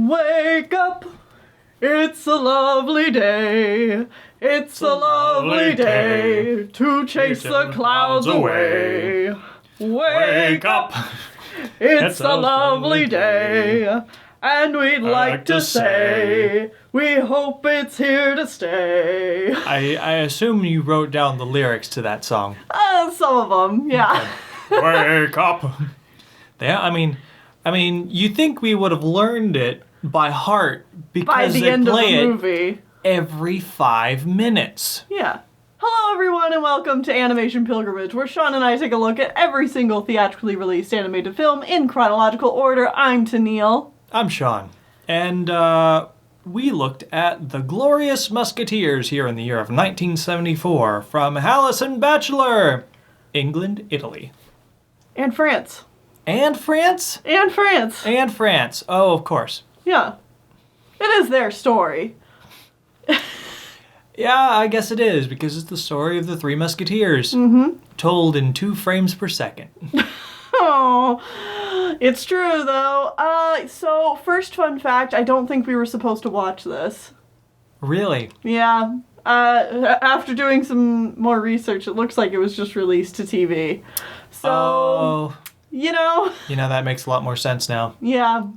Wake up! It's a lovely day. It's a lovely day to chase the clouds away. Wake up! It's a lovely day. And we'd like to say, we hope it's here to stay. I assume you wrote down the lyrics to that song. Some of them, yeah. Okay. Wake up! Yeah, I mean, you think we would have learned it by heart because By the they end of play the it movie. every 5 minutes. Yeah. Hello everyone and welcome to Animation Pilgrimage, where Sean and I take a look at every single theatrically released animated film in chronological order. I'm Tennille. I'm Sean, and we looked at The Glorious Musketeers here in the year of 1974 from Hallison Bachelor, England, Italy. And France. And France? And France. And France. Oh, of course. Yeah. It is their story. Yeah, I guess it is, because it's the story of the Three Musketeers, told in 2 frames per second. Oh, it's true though. So first fun fact, I don't think we were supposed to watch this. Really? Yeah. After doing some more research, it looks like it was just released to TV. So, you know. That makes a lot more sense now. Yeah.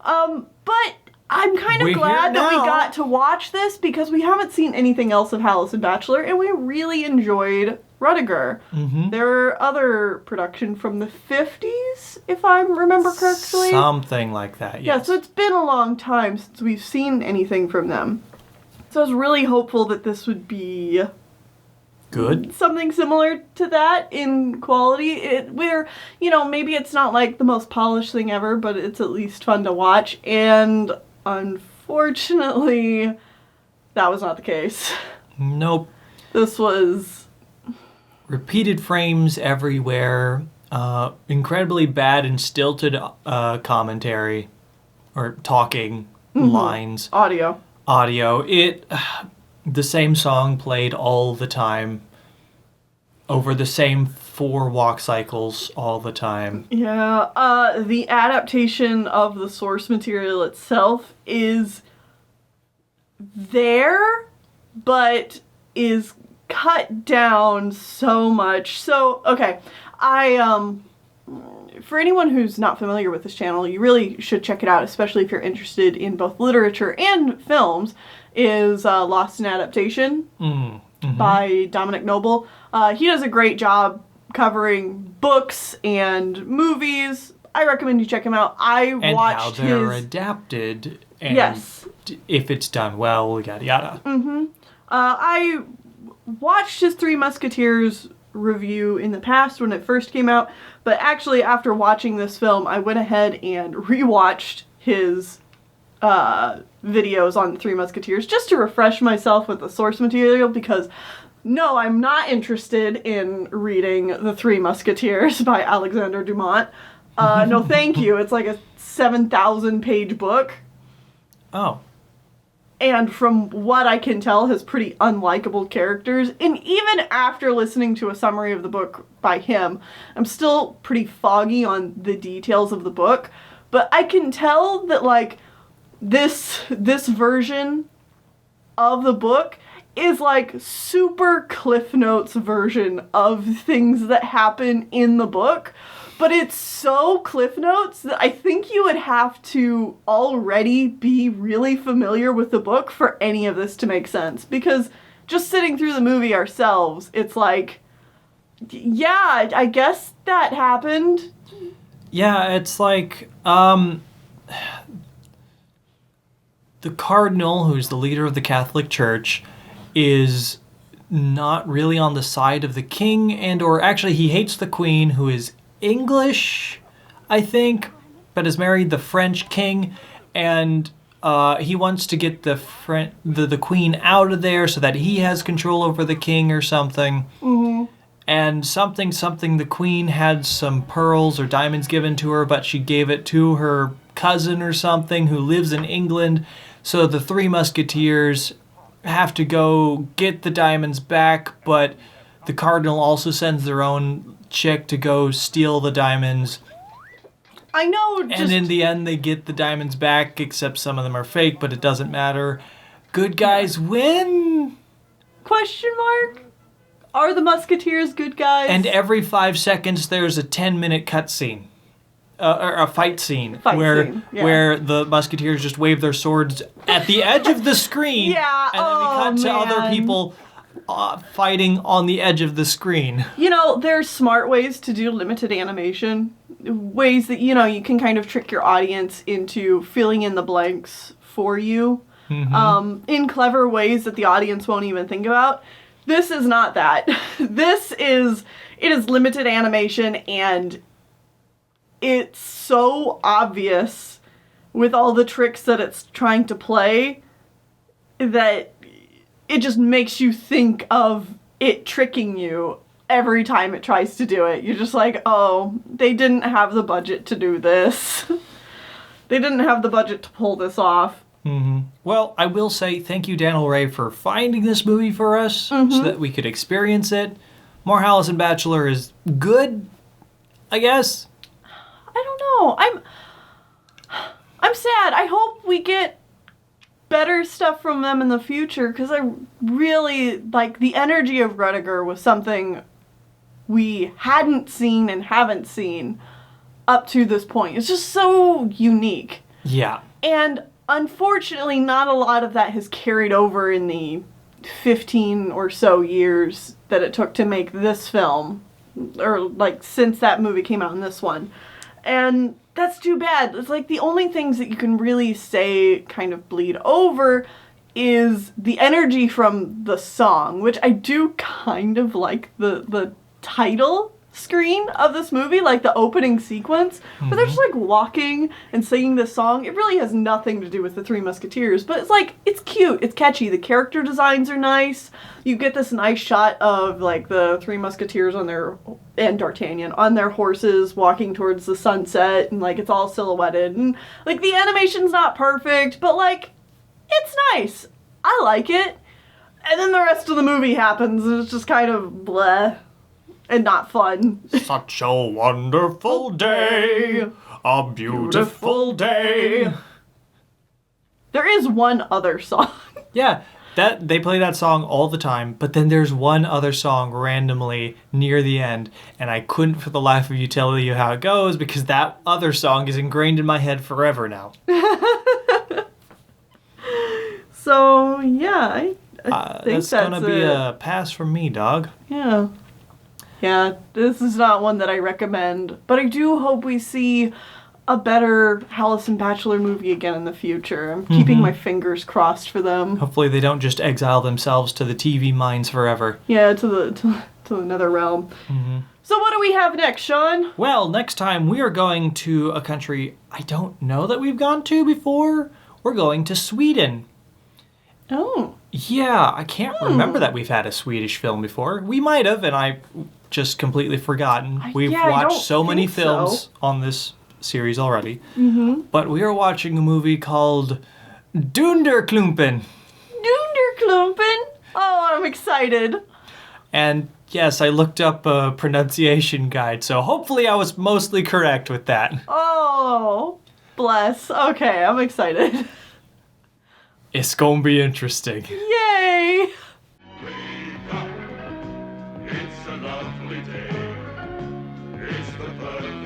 But I'm kind of glad that we got to watch this because we haven't seen anything else of Hallison Bachelor, and we really enjoyed Rudiger. Mm-hmm. There were other production from the 50s, if I remember correctly. Something like that, yes. Yeah, so it's been a long time since we've seen anything from them. So I was really hopeful that this would be good. Something similar to that in quality. Maybe it's not like the most polished thing ever, but it's at least fun to watch. And unfortunately, that was not the case. Nope. This was repeated frames everywhere, incredibly bad and stilted commentary, or talking lines. audio. The same song played all the time, over the same 4 walk cycles all the time. Yeah, the adaptation of the source material itself is there, but is cut down so much. So, okay, for anyone who's not familiar with this channel, you really should check it out, especially if you're interested in both literature and films, is Lost in Adaptation by Dominic Noble. He does a great job covering books and movies. I recommend you check him out. And how they're adapted, and if it's done well, yada yada. I watched his Three Musketeers review in the past when it first came out, but actually after watching this film, I went ahead and rewatched his videos on the Three Musketeers just to refresh myself with the source material, because no, I'm not interested in reading The Three Musketeers by Alexander Dumas. No thank you. It's like a 7,000 page book. Oh. And from what I can tell, has pretty unlikable characters. And even after listening to a summary of the book by him, I'm still pretty foggy on the details of the book. But I can tell that, like, this version of the book is like super Cliff Notes version of things that happen in the book. But it's so Cliff Notes that I think you would have to already be really familiar with the book for any of this to make sense. Because just sitting through the movie ourselves, it's like, yeah, I guess that happened. Yeah, it's like, the cardinal, who's the leader of the Catholic Church, is not really on the side of the king, or actually he hates the queen, who is English, I think, but has married the French king, and he wants to get the queen out of there so that he has control over the king or something. And something, the queen had some pearls or diamonds given to her, but she gave it to her cousin or something who lives in England. So the Three Musketeers have to go get the diamonds back, but the cardinal also sends their own chick to go steal the diamonds. I know. And in the end, they get the diamonds back, except some of them are fake, but it doesn't matter. Good guys win? Question mark? Are the Musketeers good guys? And every 5 seconds, there's a 10-minute cutscene. Or a fight scene where the Musketeers just wave their swords at the edge of the screen. Yeah, and then we cut to other people fighting on the edge of the screen. You know, there's smart ways to do limited animation. Ways that, you know, you can kind of trick your audience into filling in the blanks for you. In clever ways that the audience won't even think about. This is not that. It is limited animation, and it's so obvious with all the tricks that it's trying to play that it just makes you think of it tricking you every time it tries to do it. You're just like, oh, they didn't have the budget to do this. They didn't have the budget to pull this off. Well, I will say thank you, Daniel Ray, for finding this movie for us so that we could experience it. More Allison Bachelor is good, I guess. I don't know. I'm sad. I hope we get better stuff from them in the future, because I really, like, the energy of Rudiger was something we hadn't seen and haven't seen up to this point. It's just so unique. Yeah. And unfortunately, not a lot of that has carried over in the 15 or so years that it took to make this film, or like since that movie came out in this one. And that's too bad. It's like the only things that you can really say kind of bleed over is the energy from the song, which I do kind of like the title screen of this movie, like the opening sequence, where they're just like walking and singing this song. It really has nothing to do with the Three Musketeers, but it's like, it's cute, it's catchy, the character designs are nice. You get this nice shot of like the Three Musketeers and D'Artagnan on their horses walking towards the sunset, and like it's all silhouetted, and like the animation's not perfect, but like it's nice. I like it. And then the rest of the movie happens, and it's just kind of bleh. And not fun. Such a wonderful day. A beautiful day. There is one other song. Yeah, they play that song all the time, but then there's one other song randomly near the end, and I couldn't for the life of you tell you how it goes, because that other song is ingrained in my head forever now. So, yeah, I think that's gonna be a pass from me, dog. Yeah. Yeah, this is not one that I recommend, but I do hope we see a better Allison Bachelor movie again in the future. I'm keeping my fingers crossed for them. Hopefully they don't just exile themselves to the TV mines forever. Yeah, to another realm. So what do we have next, Sean? Well, next time we are going to a country I don't know that we've gone to before. We're going to Sweden. Oh. Yeah, I can't remember that we've had a Swedish film before. We might have, and I just completely forgotten. We've watched so many films on this series already. But we are watching a movie called Dunderklumpen. Dunderklumpen? Oh, I'm excited. And yes, I looked up a pronunciation guide, so hopefully I was mostly correct with that. Oh, bless. Okay, I'm excited. It's gonna be interesting. Yay! Wake up, it's a lovely day. It's the perfect